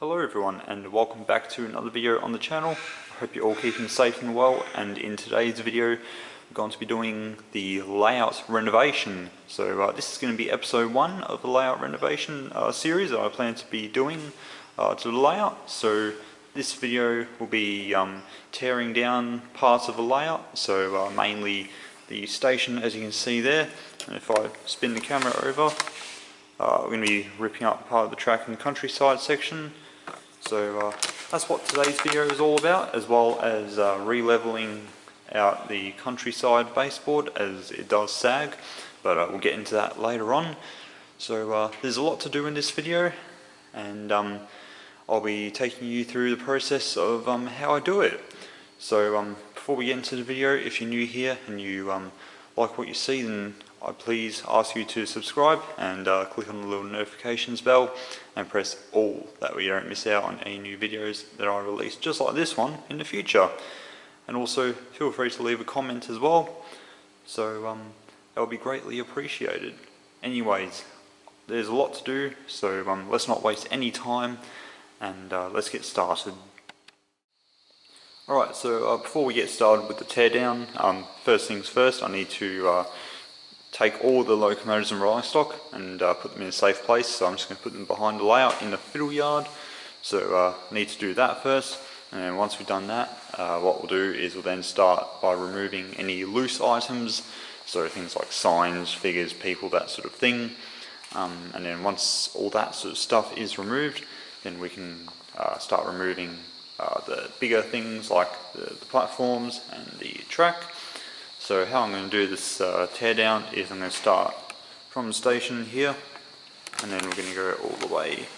Hello everyone and welcome back to another video on the channel. I hope you're all keeping safe and well, and in today's video we're going to be doing the layout renovation. So this is going to be episode 1 of the layout renovation series that I plan to be doing to the layout. So this video will be tearing down parts of the layout, so mainly the station as you can see there. And if I spin the camera over, we're going to be ripping up part of the track and countryside section. So that's what today's video is all about, as well as re-leveling out the countryside baseboard as it does sag, but we'll get into that later on. So there's a lot to do in this video, and I'll be taking you through the process of how I do it. So before we get into the video, if you're new here and you like what you see, then I please ask you to subscribe and click on the little notifications bell and press all, that way you don't miss out on any new videos that I release just like this one in the future. And also feel free to leave a comment as well, so that would be greatly appreciated. Anyways, there's a lot to do, so let's not waste any time and let's get started. Alright, so before we get started with the teardown, first things first, I need to take all the locomotors and rolling stock and put them in a safe place. So I'm just going to put them behind the layout in the fiddle yard. So I need to do that first, and then once we've done that, what we'll do is we'll then start by removing any loose items, so things like signs, figures, people, that sort of thing. And then once all that sort of stuff is removed, then we can start removing the bigger things like the platforms and the track. So how I'm going to do this teardown is I'm going to start from the station here, and then we're going to go all the way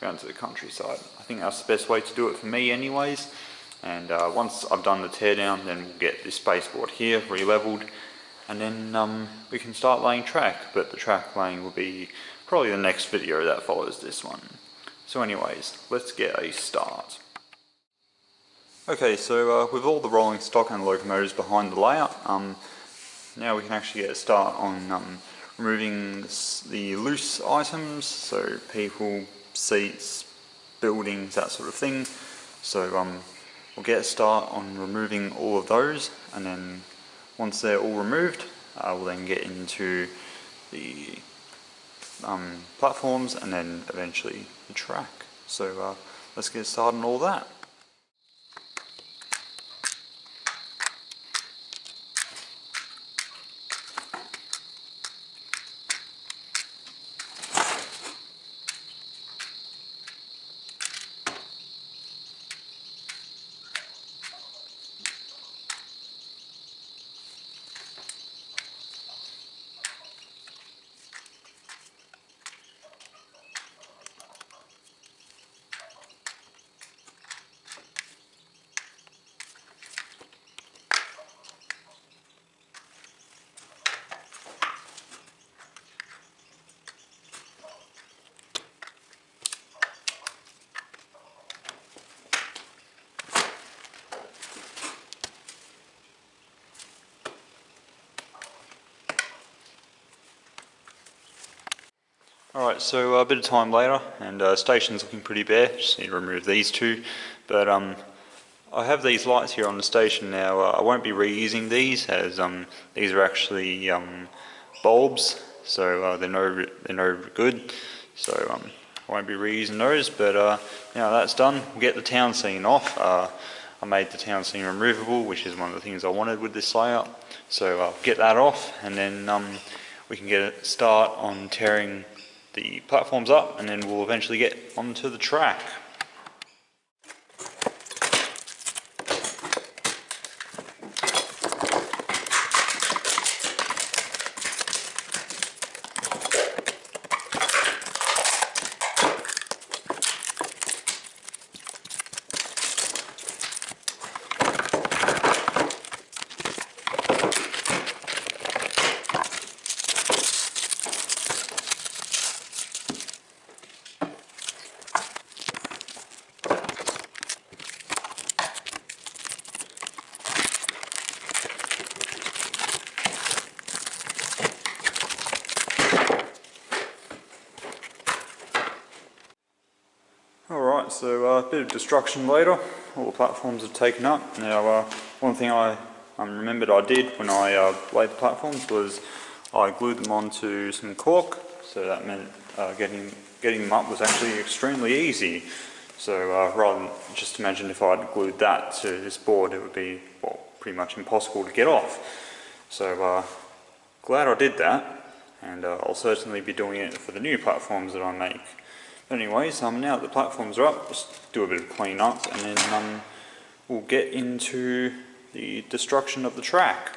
down to the countryside. I think that's the best way to do it for me anyways. And once I've done the teardown, then we'll get this baseboard here re-leveled, and then we can start laying track. But the track laying will be probably the next video that follows this one. So anyways, let's get a start. Okay, so with all the rolling stock and locomotors behind the layout, now we can actually get a start on removing the loose items, so people, seats, buildings, that sort of thing. So we'll get a start on removing all of those, and then once they're all removed, we'll then get into the platforms and then eventually the track. So let's get started on all that. Alright, so a bit of time later, and station's looking pretty bare. Just need to remove these two. But I have these lights here on the station now. I won't be reusing these, as these are actually bulbs, so they're no good. So I won't be reusing those. But now that's done, we'll get the town scene off. I made the town scene removable, which is one of the things I wanted with this layout. So I'll get that off, and then we can get a start on tearing the platforms up, and then we'll eventually get onto the track. Alright, so a bit of destruction later. All the platforms are taken up. Now, one thing I remembered I did when I laid the platforms was I glued them onto some cork, so that meant getting them up was actually extremely easy. So rather than just imagine if I'd glued that to this board, it would be, well, pretty much impossible to get off. So glad I did that, and I'll certainly be doing it for the new platforms that I make. But anyways, now that the platforms are up, just do a bit of clean up, and then we'll get into the destruction of the track.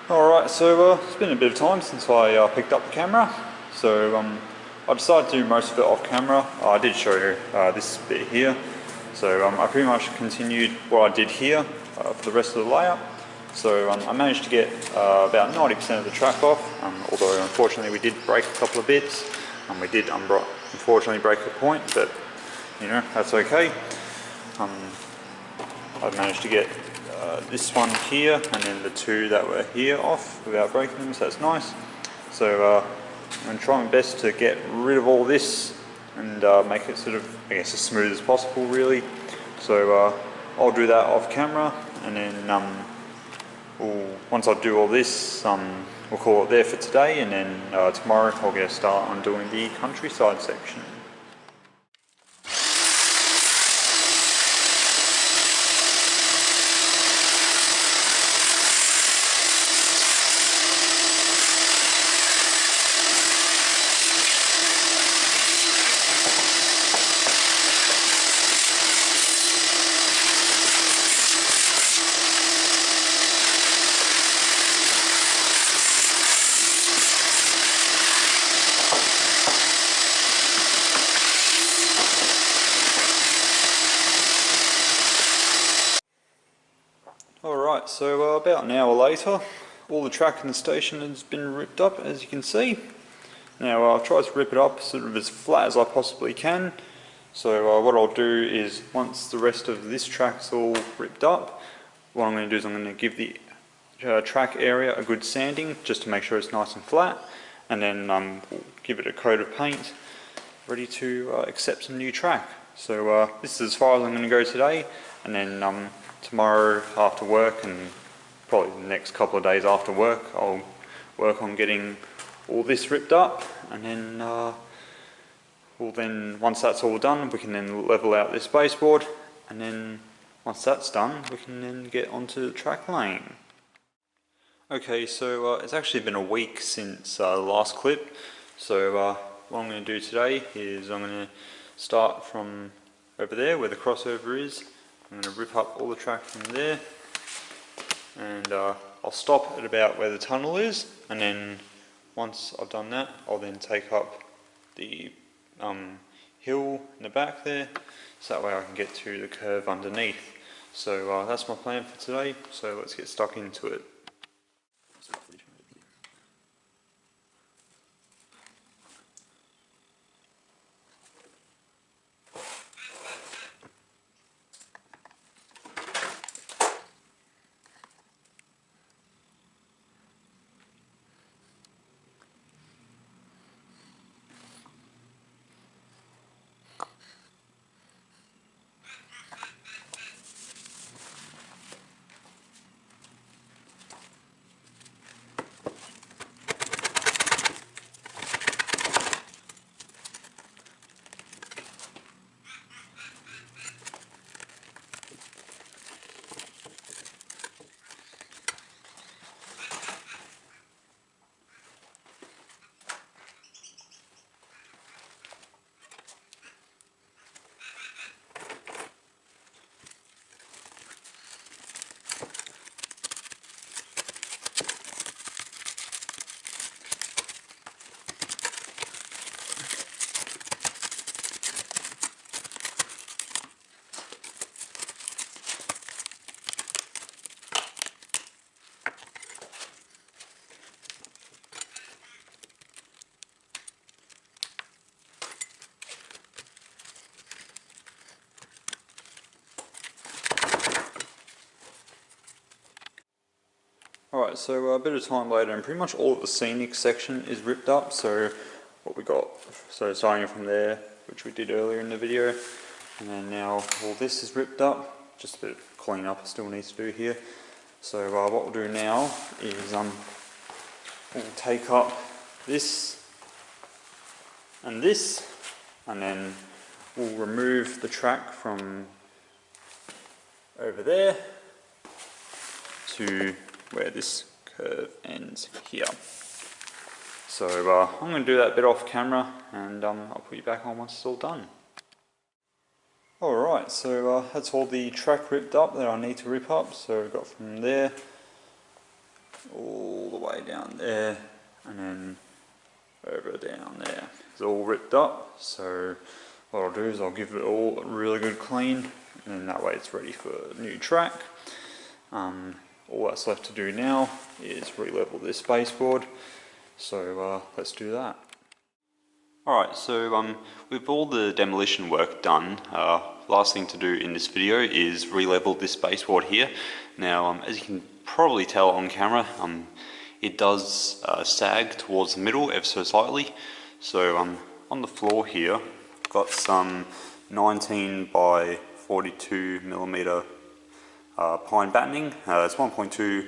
Alright, so it's been a bit of time since I picked up the camera, so I decided to do most of it off camera. I did show you this bit here, so I pretty much continued what I did here for the rest of the layout. So I managed to get about 90% of the track off, although unfortunately we did break a couple of bits, and we did unfortunately break a point, but you know, that's okay. I've managed to get this one here and then the two that were here off without breaking them, so that's nice. So I'm going to try my best to get rid of all this and make it sort of, I guess, as smooth as possible really. So I'll do that off camera, and then once I do all this, we'll call it there for today, and then tomorrow I'll get a start on doing the countryside section. Alright, so about an hour later, all the track in the station has been ripped up, as you can see. Now I've tried to rip it up sort of as flat as I possibly can. So what I'll do is, once the rest of this track's all ripped up, what I'm going to do is I'm going to give the track area a good sanding, just to make sure it's nice and flat, and then we'll give it a coat of paint, ready to accept some new track. So this is as far as I'm going to go today, and then tomorrow after work, and probably the next couple of days after work, I'll work on getting all this ripped up, and then once that's all done, we can then level out this baseboard, and then once that's done, we can then get onto the track laying. Okay, so it's actually been a week since the last clip, so what I'm going to do today is I'm going to start from over there where the crossover is. I'm going to rip up all the track from there, and I'll stop at about where the tunnel is, and then once I've done that, I'll then take up the hill in the back there, so that way I can get to the curve underneath. So that's my plan for today, so let's get stuck into it. Alright, so a bit of time later, and pretty much all of the scenic section is ripped up. So what we got, so starting from there, which we did earlier in the video, and then now all this is ripped up. Just a bit of clean up still needs to do here. So what we'll do now is we'll take up this, and then we'll remove the track from over there to where this curve ends here. So I'm going to do that bit off camera, and I'll put you back on once it's all done. Alright, so that's all the track ripped up that I need to rip up. So we've got from there all the way down there, and then over down there. It's all ripped up, so what I'll do is I'll give it all a really good clean, and then that way it's ready for a new track. All that's left to do now is re-level this baseboard, so let's do that. Alright, so with all the demolition work done, last thing to do in this video is re-level this baseboard here. Now, as you can probably tell on camera, it does sag towards the middle ever so slightly. So on the floor here, I've got some 19 by 42 millimeter pine battening. It's 1.2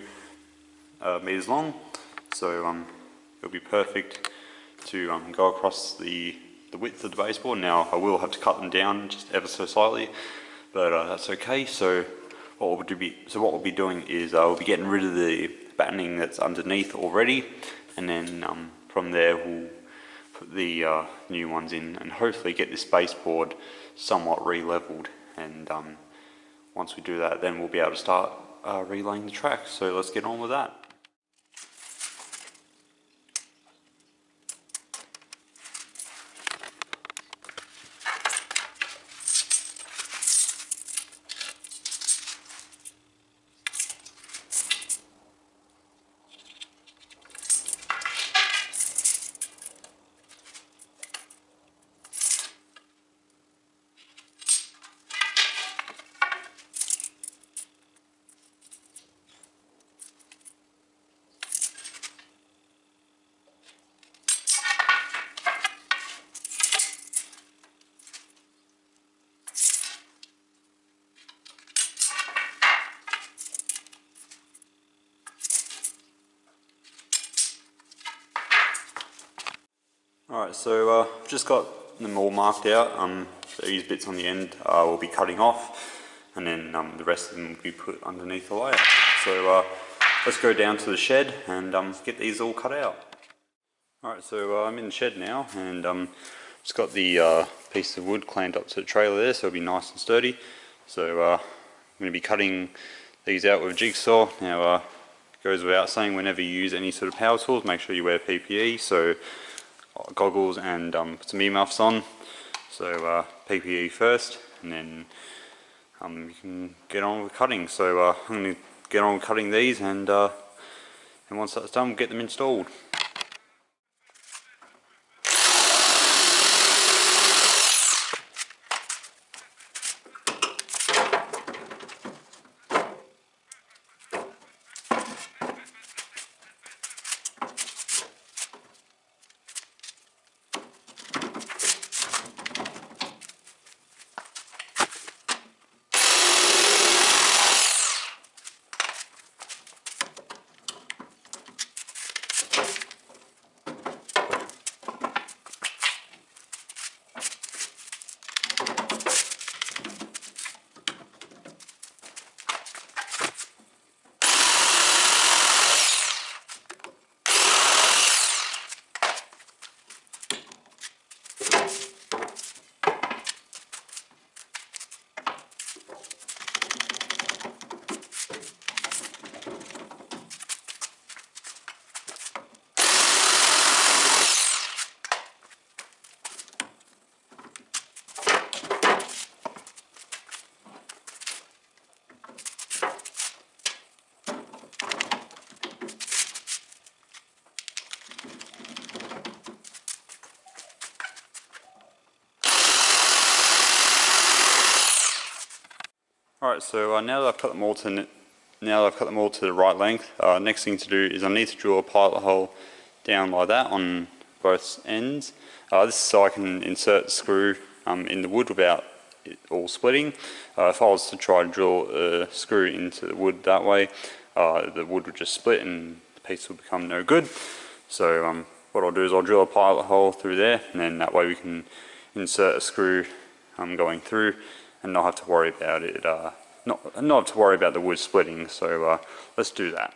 meters long, so it'll be perfect to go across the width of the baseboard. Now I will have to cut them down just ever so slightly, but that's okay. So what we'll be doing is we'll be getting rid of the battening that's underneath already, and then from there we'll put the new ones in and hopefully get this baseboard somewhat re-leveled. And once we do that, then we'll be able to start relaying the track. So let's get on with that. Alright, so I've just got them all marked out. These bits on the end we'll be cutting off, and then the rest of them will be put underneath the layout. So let's go down to the shed and get these all cut out. Alright, so I'm in the shed now, and just got the piece of wood clamped up to the trailer there, so it'll be nice and sturdy. So I'm going to be cutting these out with a jigsaw. Now, it goes without saying, whenever you use any sort of power tools, make sure you wear PPE, so goggles and put some earmuffs on. So PPE first, and then you can get on with cutting. So I'm going to get on with cutting these, and once that's done, we'll get them installed. Alright, so now that I've cut them all to the right length, next thing to do is I need to drill a pilot hole down like that on both ends. This is so I can insert the screw in the wood without it all splitting. If I was to try to drill a screw into the wood that way, the wood would just split and the piece would become no good. So what I'll do is I'll drill a pilot hole through there, and then that way we can insert a screw going through and not have to worry about it, not have to worry about the wood splitting. So let's do that.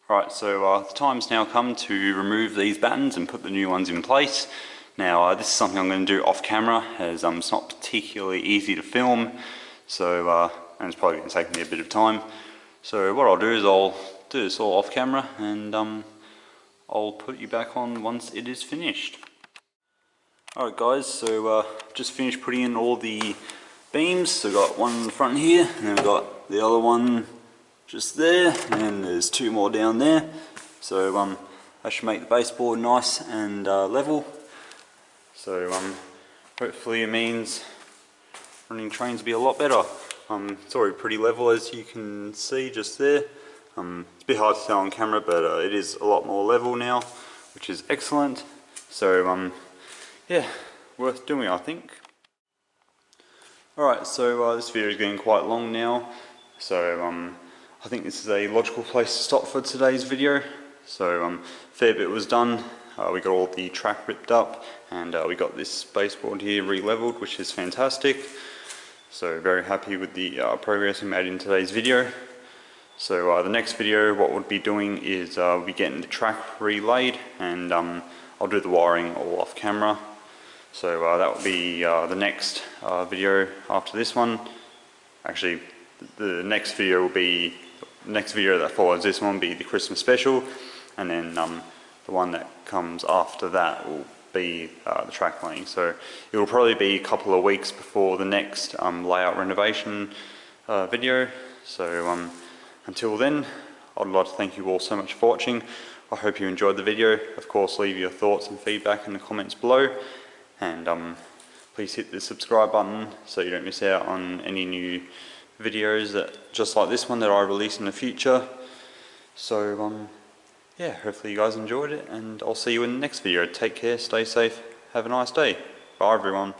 Right, so the time's now come to remove these battens and put the new ones in place. Now this is something I'm going to do off camera, as it's not particularly easy to film, so and it's probably going to take me a bit of time. So what I'll do is I'll do this all off camera, and I'll put you back on once it is finished. Alright guys, so just finished putting in all the beams. So we've got one in the front here, and then we've got the other one just there, and there's two more down there. So that should make the baseboard nice and level. So hopefully it means running trains will be a lot better. It's already pretty level, as you can see just there. It's a bit hard to tell on camera, but it is a lot more level now, which is excellent. So yeah, worth doing, I think. Alright, so this video is getting quite long now, so I think this is a logical place to stop for today's video. So fair bit was done. We got all the track ripped up, and we got this baseboard here re-leveled, which is fantastic. So very happy with the progress we made in today's video. So the next video, what we'll be doing is we'll be getting the track relaid, and I'll do the wiring all off camera. So that will be the next video after this one. Actually, the next video will be, the next video that follows this one will be the Christmas special, and then the one that comes after that will be the track laying. So it will probably be a couple of weeks before the next layout renovation video. So until then, I'd like to thank you all so much for watching. I hope you enjoyed the video. Of course, leave your thoughts and feedback in the comments below. And please hit the subscribe button so you don't miss out on any new videos just like this one that I release in the future. So yeah, hopefully you guys enjoyed it, and I'll see you in the next video. Take care, stay safe, have a nice day. Bye everyone.